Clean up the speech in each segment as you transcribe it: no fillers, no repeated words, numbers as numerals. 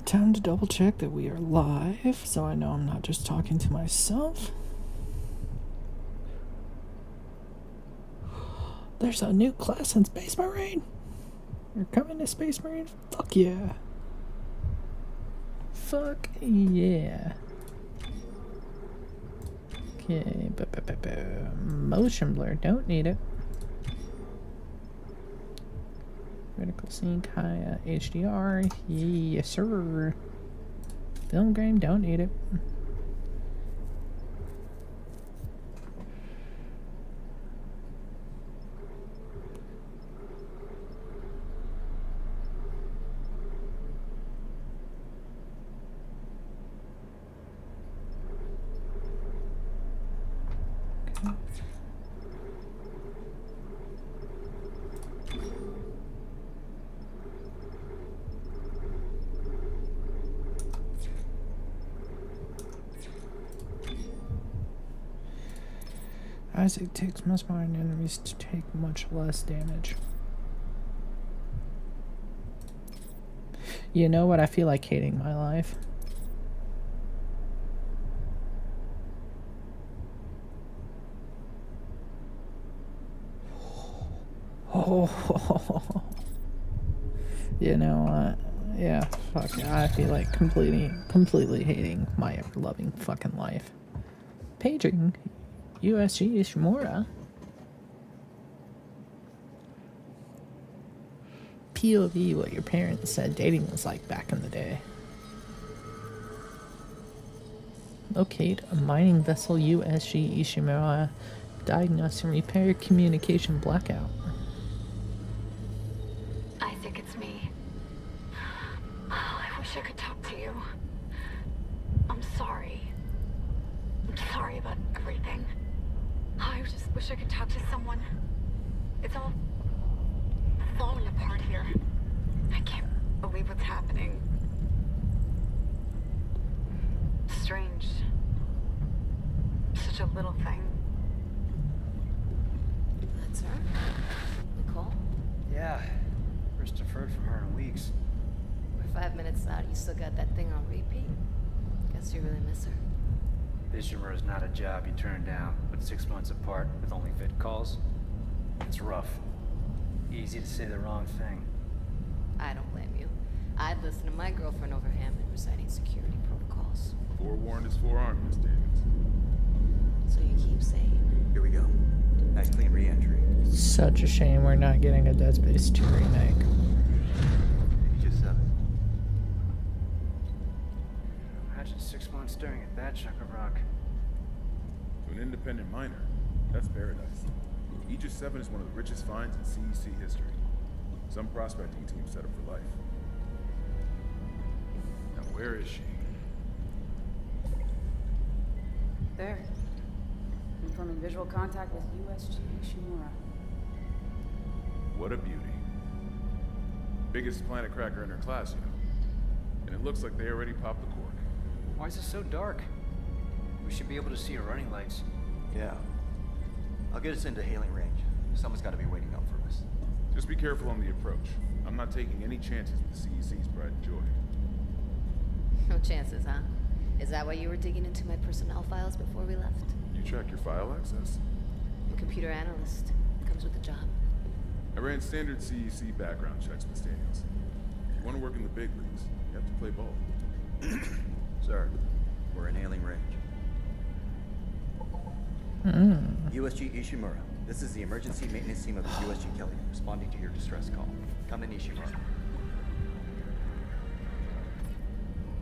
Time to double check that we are live, so I know I'm not just talking to myself. There's a new class in Space Marine. You're coming to Space Marine? Fuck yeah. Fuck yeah. Okay, motion blur, don't need it. Vertical sync, high HDR, yes sir. Film grain, don't need it. Isaac takes most modern enemies to take much less damage. You know what? I feel like hating my life. Oh, you know what? Yeah, fuck. I feel like completely hating my ever-loving fucking life. Paging. USG Ishimura. POV, what your parents said dating was like back in the day. Locate a mining vessel USG Ishimura. Diagnose and repair communication blackout. Isaac, it's me. Oh, I wish I could talk to you. I'm sorry. I'm sorry about everything. I just wish I could talk to someone. It's all falling apart here. I can't believe what's happening. Strange. Such a little thing. That's her? Nicole? Yeah. First deferred from her in weeks. We're 5 minutes out. You still got that thing on repeat? Guess you really miss her. Ishimura is not a job you turn down, but 6 months apart with only vid calls. It's rough. Easy to say the wrong thing. I don't blame you. I'd listen to my girlfriend over Hammond reciting security protocols. Forewarned is forearmed, Miss Davis. So you keep saying. Here we go. Nice clean re-entry. Such a shame we're not getting a Dead Space 2 remake. Just 7. Imagine 6 months staring at that chunk of rock. To an independent miner, that's paradise. Aegis 7 is one of the richest finds in CEC history. Some prospecting team set up for life. Now where is she? There. Confirming visual contact with USG Ishimura. What a beauty. Biggest planet cracker in her class, you know. And it looks like they already popped the cork. Why is it so dark? We should be able to see her running lights. Yeah. I'll get us into hailing range. Someone's got to be waiting up for us. Just be careful on the approach. I'm not taking any chances with CEC's pride and joy. No chances, huh? Is that why you were digging into my personnel files before we left? You check your file access? I'm a computer analyst. Comes with the job. I ran standard CEC background checks, Miss Daniels. If you want to work in the big leagues, you have to play ball. Sir, we're in hailing range. USG Ishimura. This is the emergency maintenance team of the USG Kelly, responding to your distress call. Come in, Ishimura.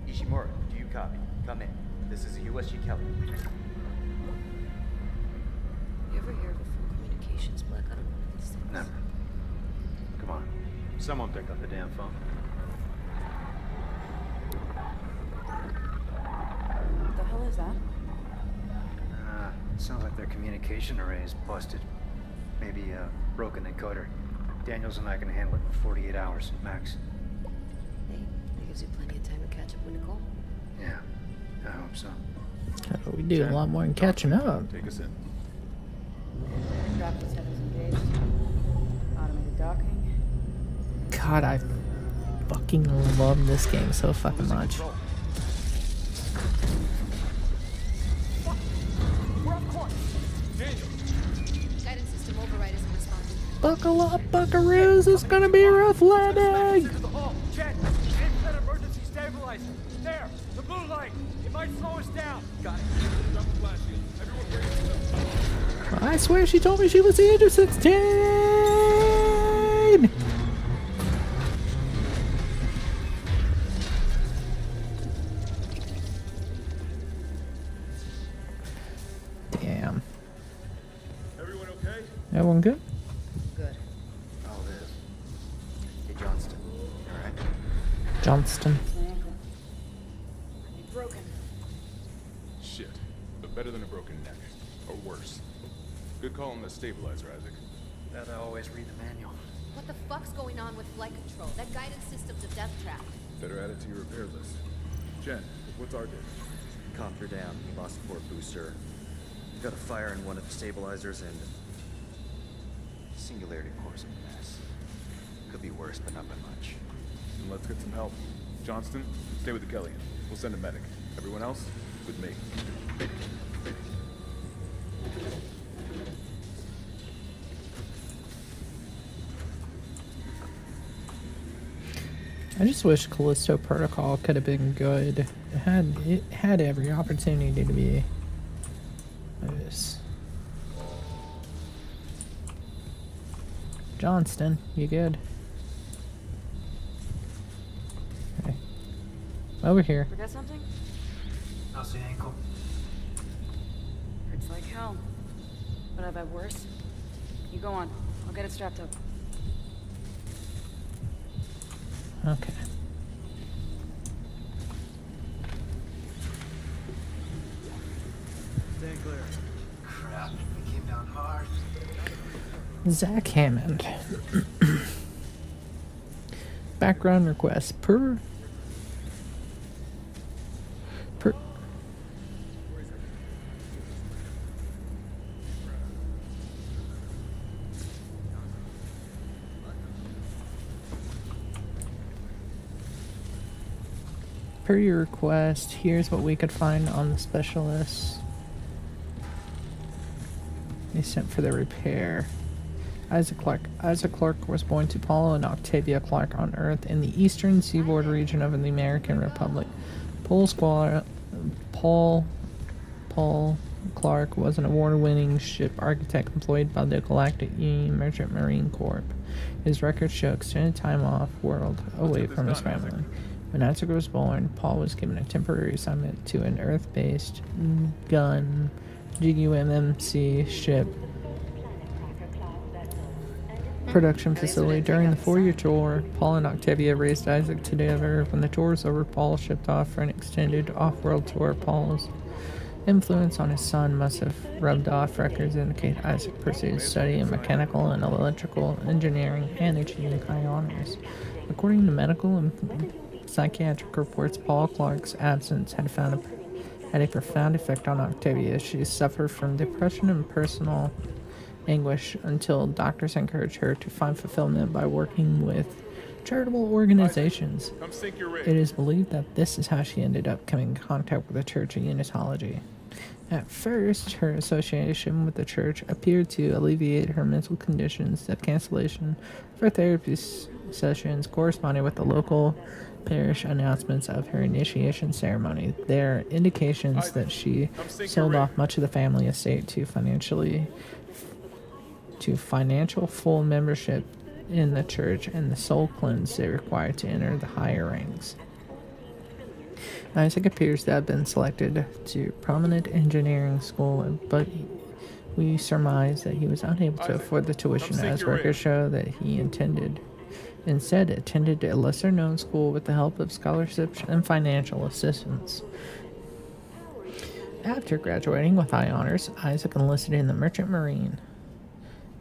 Ishimura, do you copy? Come in. This is the USG Kelly. You ever hear of a full communications blackout on one of these things? Never. Come on. Someone pick up the damn phone. What the hell is that? Sounds like their communication array is busted. Maybe a broken encoder. Daniels and I can handle it in 48 hours, max. Hey, that gives you plenty of time to catch up with Nicole. Yeah, I hope so. We do a lot more than catching up. Take us in. Raptor settings engaged. Automated docking. God, I fucking love this game so fucking much. Guidance system override isn't responding. Buckle up, buckaroos, it's gonna be a rough landing! Into the hull. Jet, aim for that emergency stabilizer. There, the blue light. It might slow us down. Got it. I swear she told me she was the age of 16! Damn. Everyone okay? Everyone good? Good. Oh, Liz. Hey, Johnston. All right? Johnston. My ankle. It's broken. Shit. But better than a broken neck. Or worse. Good call on the stabilizer, Isaac. That I always read the manual. What the fuck's going on with flight control? That guidance system's a death trap. Better add it to your repair list. Jen, what's our date? Copter down. We lost the port booster. We got a fire in one of the stabilizers and... Singularity core's a mess. Could be worse, but not by much. Then let's get some help. Johnston, stay with the Kelly. We'll send a medic. Everyone else, with me. I just wish Callisto Protocol could have been good. It had every opportunity to be. Johnston, you good? Okay. Over here. Forget something? How's the ankle? Hurts like hell. But I've had worse. You go on. I'll get it strapped up. Okay. Stay clear. Crap, we came down hard. Zach Hammond. Background request per per your request. Here's what we could find on the specialist. They sent for the repair. Isaac Clarke was born to Paul and Octavia Clarke on Earth in the eastern seaboard region of the American Republic. Paul Clarke was an award-winning ship architect employed by the Galactic Union Merchant Marine Corps. His records show extended time off-world away from his family. When Isaac was born, Paul was given a temporary assignment to an Earth-based gun GUMMC ship production facility. During the 4-year tour, Paul and Octavia raised Isaac together. When the tour was over, Paul shipped off for an extended off-world tour. Paul's influence on his son must have rubbed off. Records indicate Isaac pursued study in mechanical and electrical engineering and achieved high honors. According to medical and psychiatric reports, Paul Clarke's absence had a profound effect on Octavia. She suffered from depression and personal anguish until doctors encouraged her to find fulfillment by working with charitable organizations. Come sink your rig. It is believed that this is how she ended up coming in contact with the Church of Unitology. At first, her association with the church appeared to alleviate her mental conditions. The cancellation for therapy sessions corresponded with the local parish announcements of her initiation ceremony. There are indications that she sold off much of the family estate to financial full membership in the church and the soul cleanse they required to enter the higher ranks. Isaac appears to have been selected to prominent engineering school, but we surmise that he was unable to afford the tuition, as records show that he instead attended a lesser-known school with the help of scholarships and financial assistance. After graduating with high honors, Isaac enlisted in the Merchant Marine.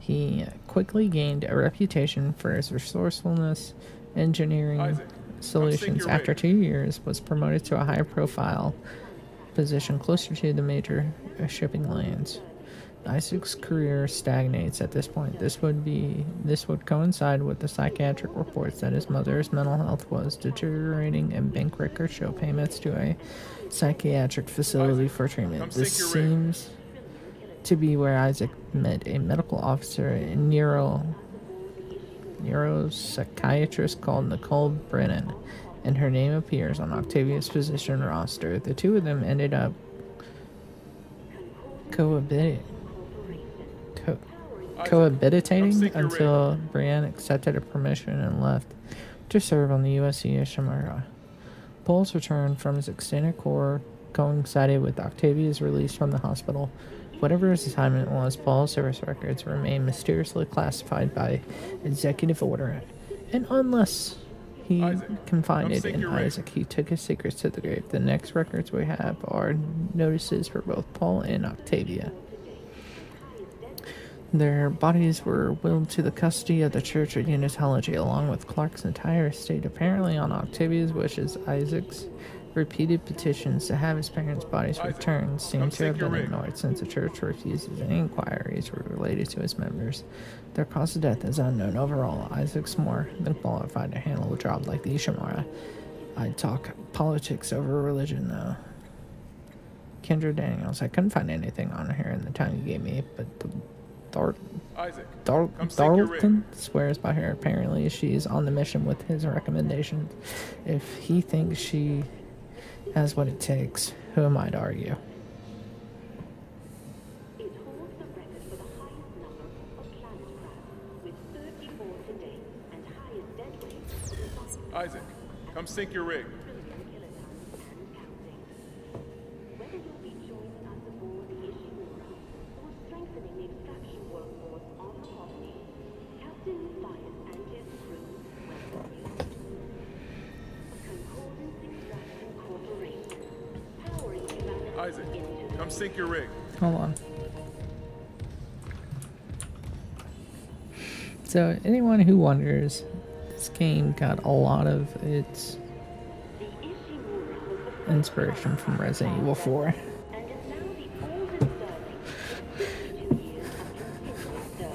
He quickly gained a reputation for his resourcefulness, engineering solutions. After 2 years, was promoted to a high-profile position closer to the major shipping lanes. Isaac's career stagnates at this point. This would coincide with the psychiatric reports that his mother's mental health was deteriorating and bank records show payments to a psychiatric facility for treatment. This seems to be where Isaac met a medical officer and neuropsychiatrist called Nicole Brennan, and her name appears on Octavia's physician roster. The two of them ended up cohabitating until Brienne accepted a permission and left to serve on the USC Ishimura. Paul's return from his extended corps coincided with Octavia's release from the hospital. Whatever his assignment was, Paul's service records remained mysteriously classified by executive order, and unless he confided in Isaac, he took his secrets to the grave. The next records we have are notices for both Paul and Octavia. Their bodies were willed to the custody of the Church of Unitology, along with Clark's entire estate. Apparently, on Octavia's wishes, Isaac's repeated petitions to have his parents' bodies returned seem to have been ignored, since the Church refuses any inquiries related to its members. Their cause of death is unknown. Overall, Isaac's more than qualified to handle a job like the Ishimura. I'd talk politics over religion, though. Kendra Daniels. I couldn't find anything on her in the time you gave me, but Darlton swears by her. Apparently, she's on the mission with his recommendations. If he thinks she has what it takes, who am I to argue? Isaac, come sink your rig. Isaac, come sink your rig. Hold on. So, anyone who wonders, this game got a lot of its inspiration from Resident Evil 4.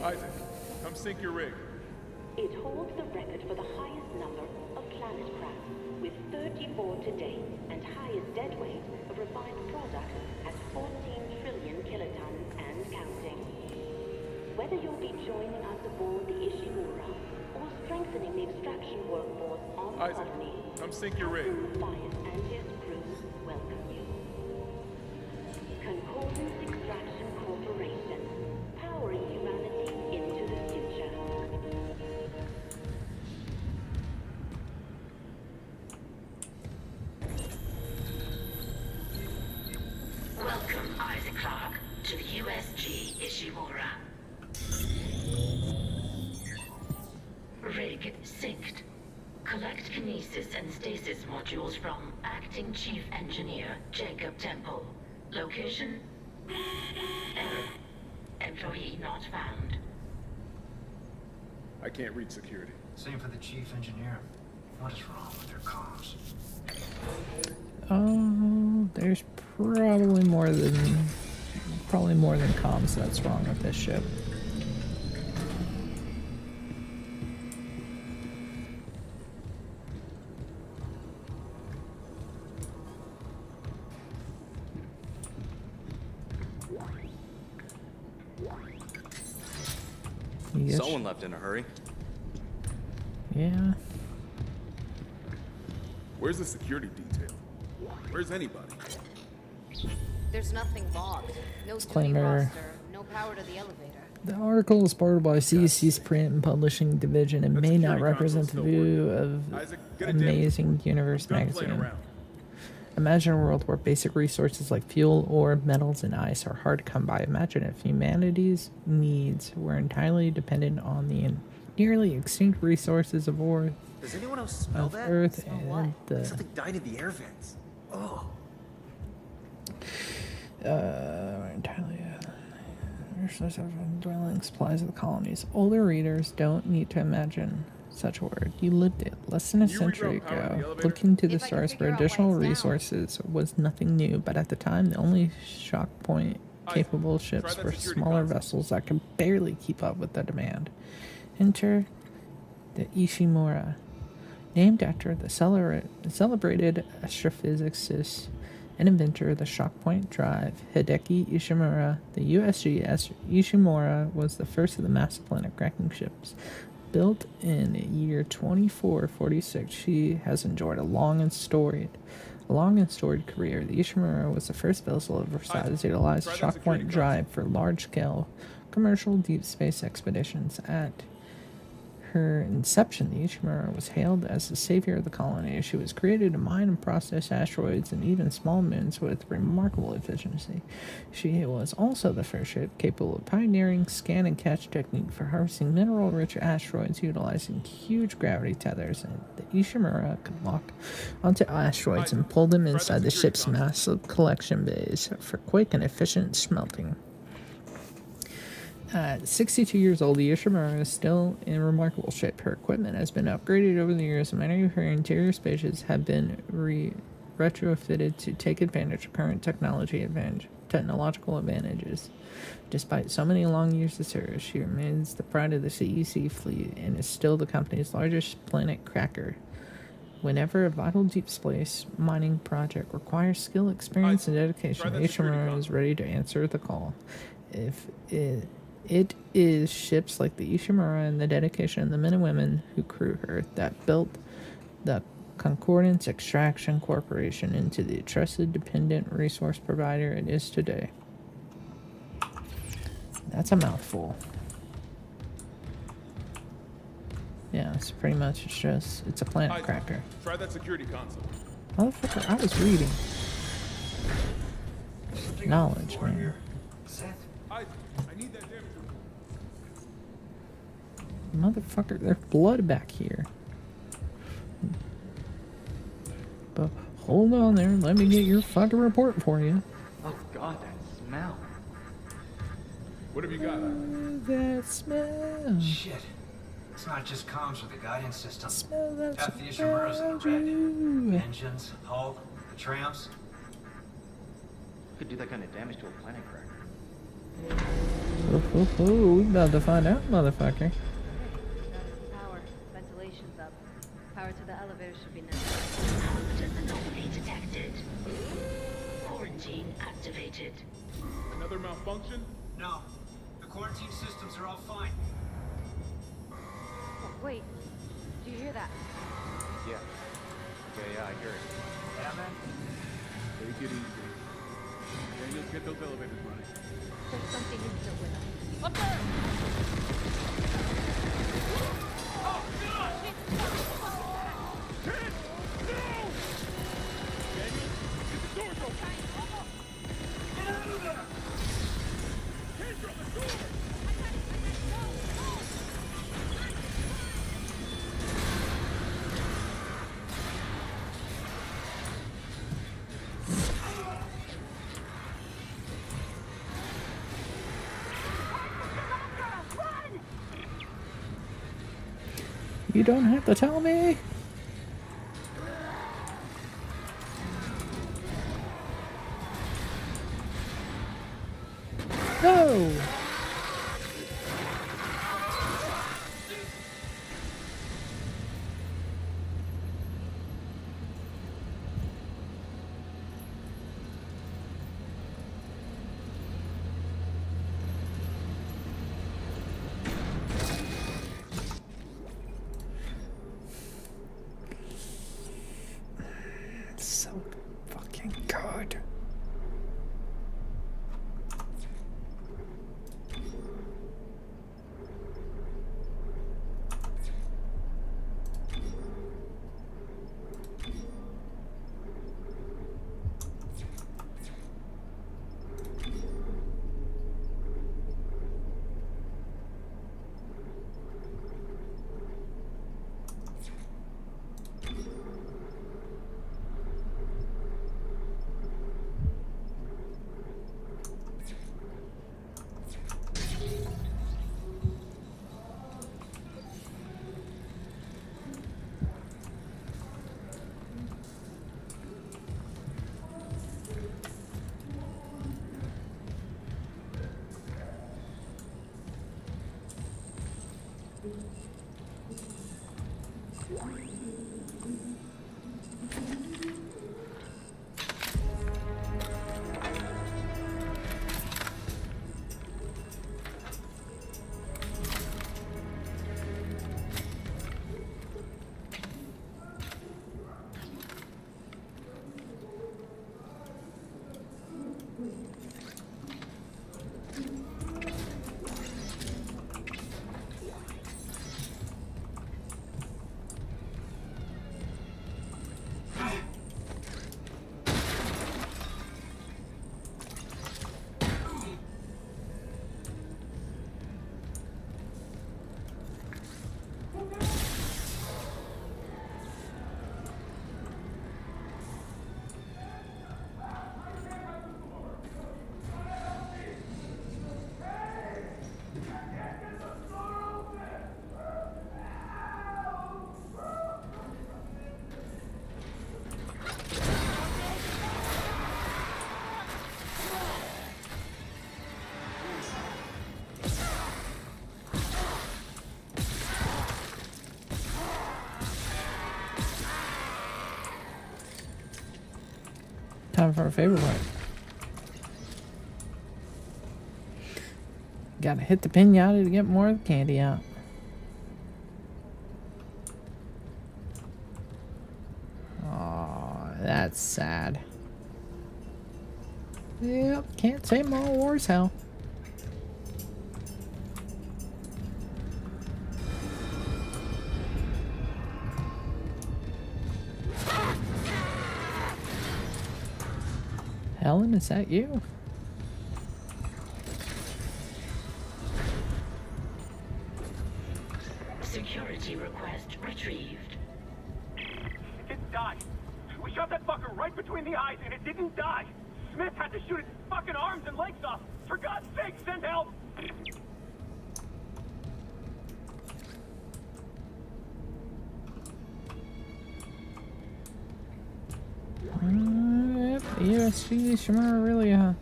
Isaac, come sink your rig. It holds the record for the highest number of planet crafts, with 34 to date, and highest dead weight of refined product at 14 trillion kilotons and counting. Whether you'll be joining us aboard the Ishimura or strengthening the extraction workforce on the Isaac, colony, come sink your rig. Captain Matthias and his crew welcome you. Concordance Extraction Corporation, powering humanity into the future. Welcome, Isaac Clarke, to the USG Ishimura. Rig synced. Collect kinesis and stasis modules from Acting Chief Engineer Jacob Temple. Location? Error. Employee not found. I can't reach security. Same for the chief engineer. What is wrong with their comms? Oh, there's probably more than comms that's wrong with this ship. Yes. Someone left in a hurry. Yeah. Where's the security detail? Where's anybody? There's nothing logged. No duty Disclaimer. roster. No power to the elevator. The article is supported by CEC's print and publishing division and may not represent the view of Isaac, get it Amazing Universe Done playing magazine. around. Imagine a world where basic resources like fuel, ore, metals, and ice are hard to come by. Imagine if humanity's needs were entirely dependent on the nearly extinct resources of Earth, Does anyone else smell of that? Earth Smell and what? the Something died in the air vents. Oh. entirely resources of dwelling supplies of the colonies. Older readers don't need to imagine such a word. You lived it less than a Can you century reroute power to the ago. elevator? Looking to the If I can stars for figure out why additional it's down. resources was nothing new, but at the time, the only shock point capable ships for smaller vessels that can barely keep up with the demand. Enter the Ishimura, named after the celebrated astrophysicist and inventor of the shock-point drive, Hideki Ishimura. The USG Ishimura was the first of the massive planet-cracking ships. Built in year 2446, she has enjoyed a long and storied career. The Ishimura was the first vessel of her size to utilize a shock-point drive for large-scale commercial deep space expeditions. At her inception, the Ishimura was hailed as the savior of the colony. She was created to mine and process asteroids and even small moons with remarkable efficiency. She was also the first ship capable of pioneering scan and catch technique for harvesting mineral-rich asteroids utilizing huge gravity tethers. And the Ishimura could lock onto asteroids and pull them inside the ship's massive collection bays for quick and efficient smelting. At 62 years old, the Ishimura is still in remarkable shape. Her equipment has been upgraded over the years, and many of her interior spaces have been retrofitted to take advantage of current technological advantages. Despite so many long years of service, she remains the pride of the CEC fleet and is still the company's largest planet cracker. Whenever a vital deep space mining project requires skill, experience, and dedication, the Ishimura is ready to answer the call. It is ships like the Ishimura and the dedication of the men and women who crew her that built the Concordance Extraction Corporation into the trusted, dependent resource provider it is today. That's a mouthful. Yeah, it's pretty much it's a planet cracker. Try that security console. Motherfucker, I was reading. Knowledge, man. I need that damage. Motherfucker, there's blood back here. But hold on there, let me get your fucking report for you. Oh god, that smell. What have you got? That smell. Shit. It's not just comms with the guidance system. Smell that Half the Ishimuras in the red. Engines, hull, the trams. Could do that kind of damage to a planet cracker. Oh, we about to find out, motherfucker. Power. Ventilation's up. Power to the elevator should be next. Positive anomaly detected. Quarantine activated. Another malfunction? No. The quarantine systems are all fine. Oh, wait. Do you hear that? Yeah. Yeah, I hear it. Yeah, man? Take it easy. Daniel, get those elevators running. There's something in here with us. Up there! You don't have to tell me. No. So fucking good. for our favorite part. Gotta hit the pinata to get more of the candy out. Oh, that's sad. Yep, can't say more wars, hell. Helen, is that you? Security request retrieved. It didn't die. We shot that fucker right between the eyes and it didn't die. Smith had to shoot its fucking arms and legs off. For God's sake, send help! Yep, the USG Ishimura really, yeah,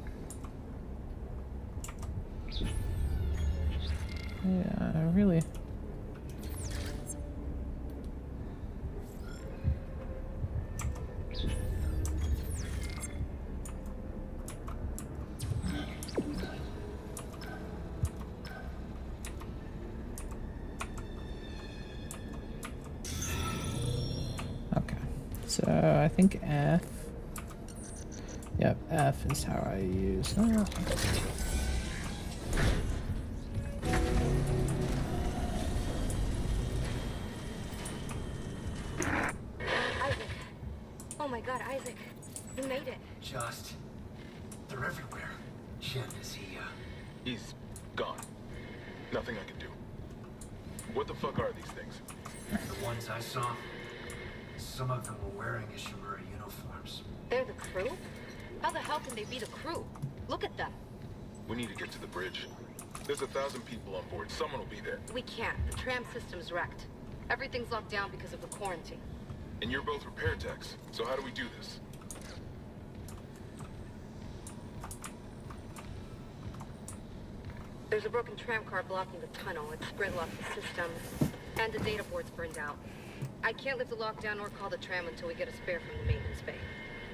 really. Okay, so I think F. Yep, F is how I use that. Isaac. Oh my god, Isaac. You made it. Just. They're everywhere. Shen, is he, He's gone. Nothing I can do. What the fuck are these things? The ones I saw? Some of them were wearing Ishimura uniforms. They're the crew? How the hell can they be the crew? Look at them. We need to get to the bridge. There's 1,000 people on board. Someone will be there. We can't. The tram system's wrecked. Everything's locked down because of the quarantine. And you're both repair techs. So how do we do this? There's a broken tram car blocking the tunnel. It's gridlocked the system. And the data board's burned out. I can't lift the lockdown or call the tram until we get a spare from the maintenance bay.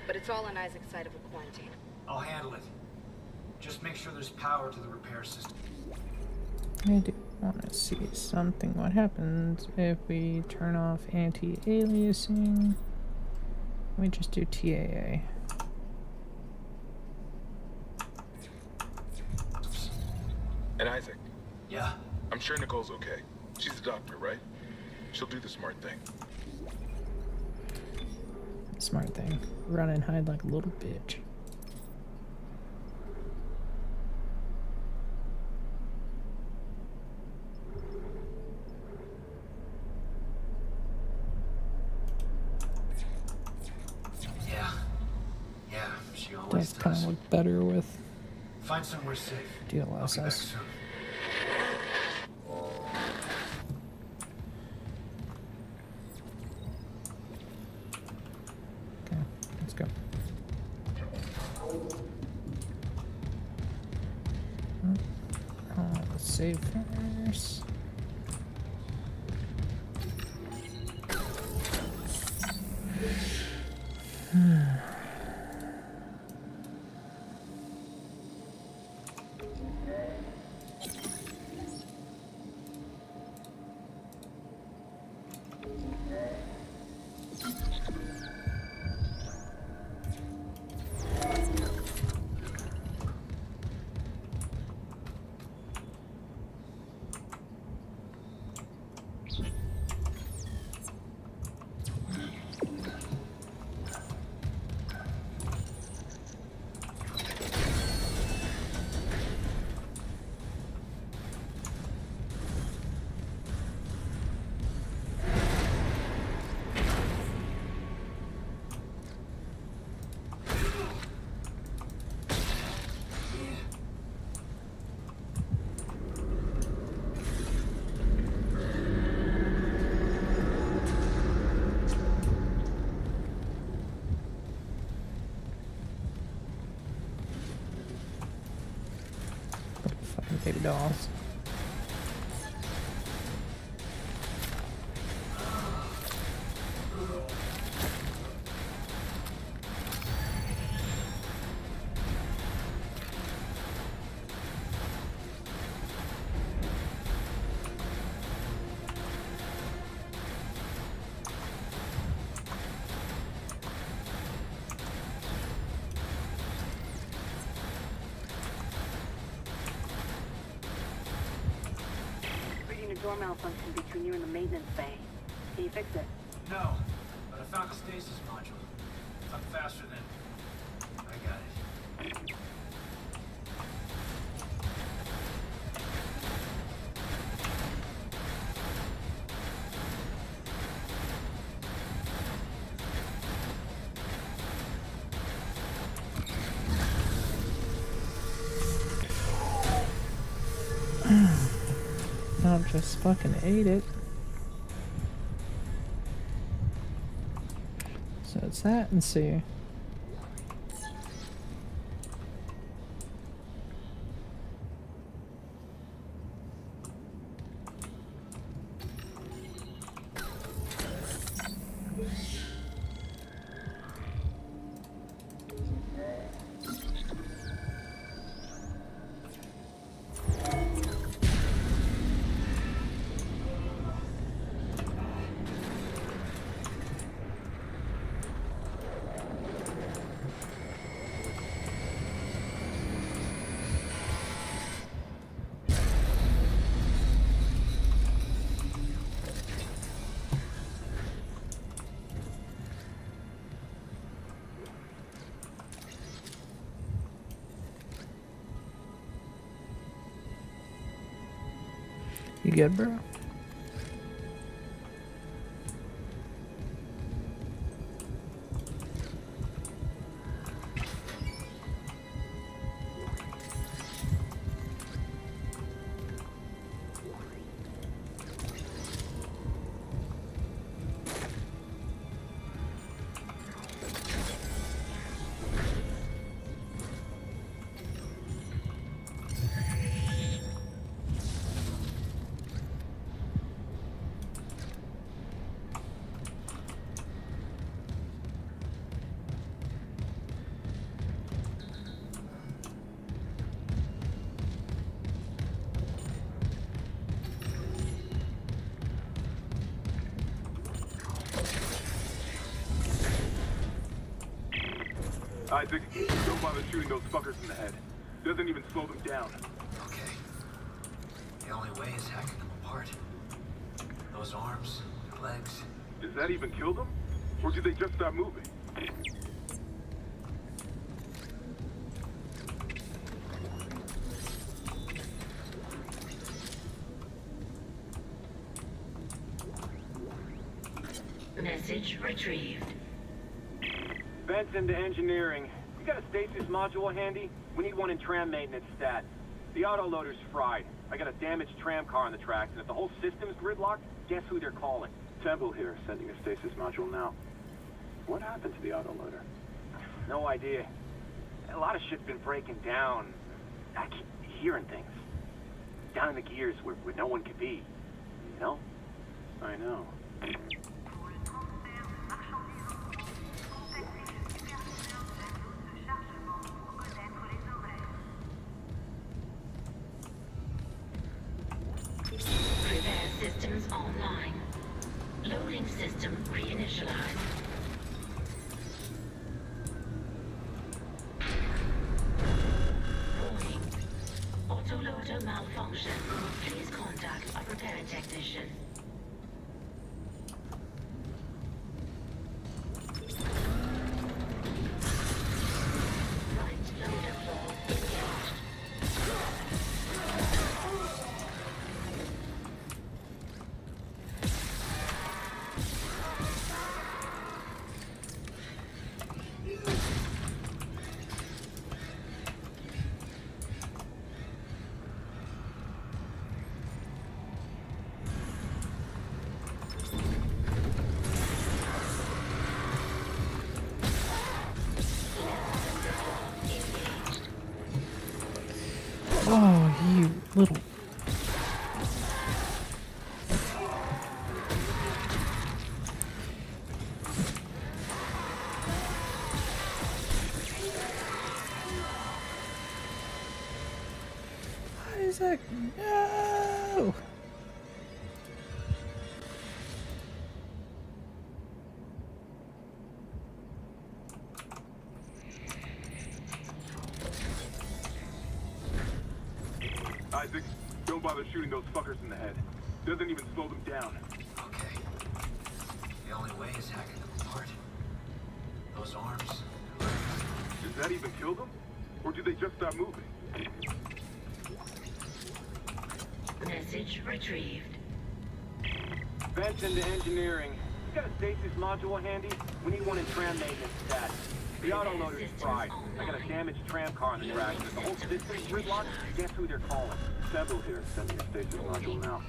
But it's all on Isaac's side of the quarantine. I'll handle it. Just make sure there's power to the repair system. I do want to see something. What happens if we turn off anti-aliasing? Let me just do TAA. And Isaac, Yeah? I'm sure Nicole's okay. She's the doctor, right? She'll do the smart thing. Smart thing. Run and hide like a little bitch. Yeah. Yeah, she always Does kind does. of look better with Find somewhere safe. I'll be back DLSS. soon. Okay, let's go. Let's save first. Fucking baby dolls. door malfunction between you and the maintenance bay. Can you fix it? No, but I found the stasis module. I'm faster than... I got it. I'll just fucking ate it. So it's that and see. You good, bro? Isaac, don't bother shooting those fuckers in the head. Doesn't even slow them down. Okay. The only way is hacking them apart. Those arms, their legs. Does that even kill them? Or do they just stop moving? Message retrieved. Vents into engineering. You got a stasis module handy? We need one in tram maintenance stat. The autoloader's fried. I got a damaged tram car on the tracks, and if the whole system's gridlocked, guess who they're calling? Temple here, sending a stasis module now. What happened to the autoloader? No idea. A lot of shit's been breaking down. I keep hearing things. Down in the gears where no one could be. You know? I know. Prepare systems online. Loading system reinitialized. Warning. Autoloader malfunction. Please contact a repair technician. Right loader flaw engaged. Oh, you little... Isaac, no! Isaac, don't bother shooting those fuckers in the head. Doesn't even slow them down. Okay. The only way is hacking them apart. Those arms. Does that even kill them? Or do they just stop moving? Message retrieved. Benson to engineering. You got a stasis module handy? We need one in tram maintenance stat. The autoloader's fried. I got a damaged tram car on the track. The whole system's gridlocked. Guess who they're calling? Several here. Send me a stasis module now.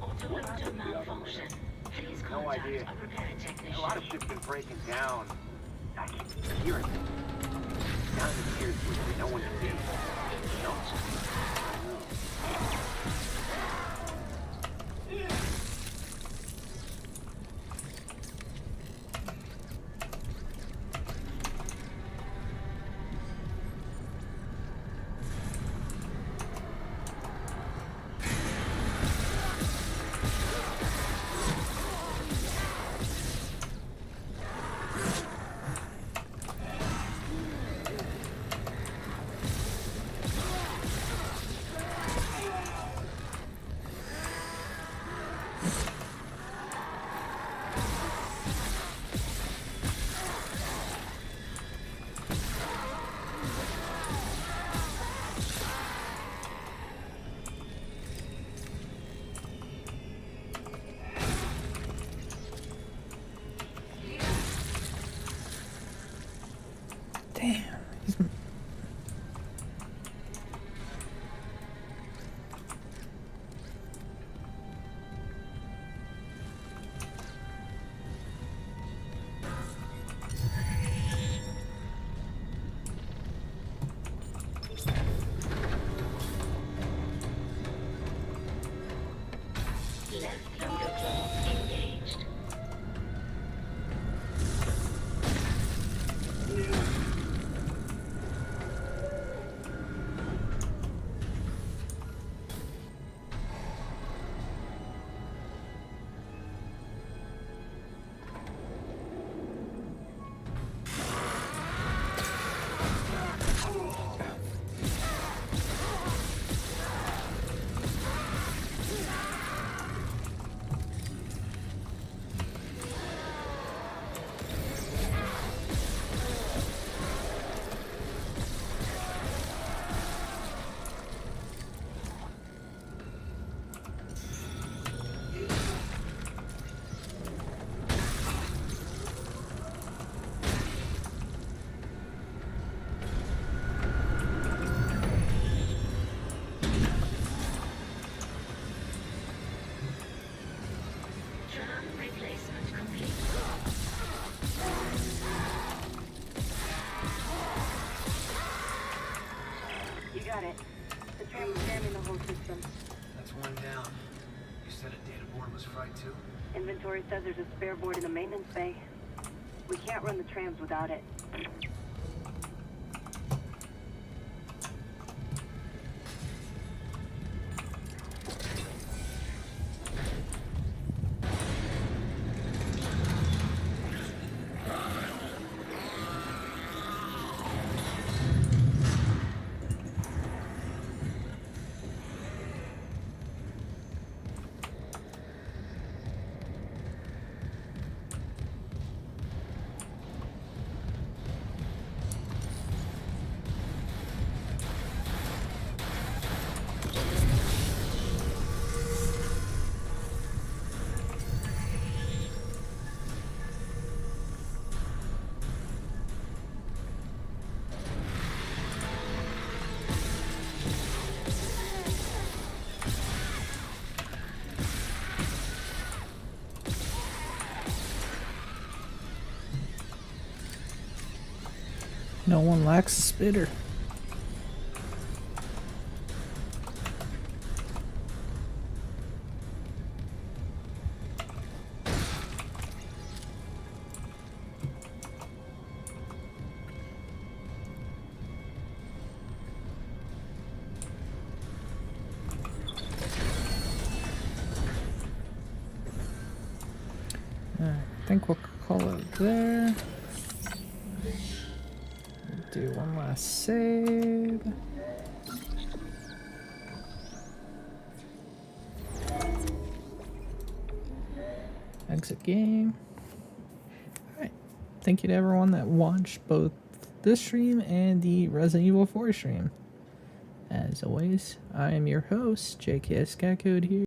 Autoloader malfunction. Please No contact idea. a repair technician. A lot of shit's been breaking down. I keep hearing it. Down in the gears where no one can see. You know? Damn. He's... Left loader claw engaged. Tram replacement complete. You got it. The tram was jamming the whole system. That's one down. You said a data board was fried too? Inventory says there's a spare board in the maintenance bay. We can't run the trams without it. No one lacks a spitter. I think we'll call it there. Do one last save. Exit game. Alright. Thank you to everyone that watched both this stream and the Resident Evil 4 stream. As always, I am your host, JKS Catcode here.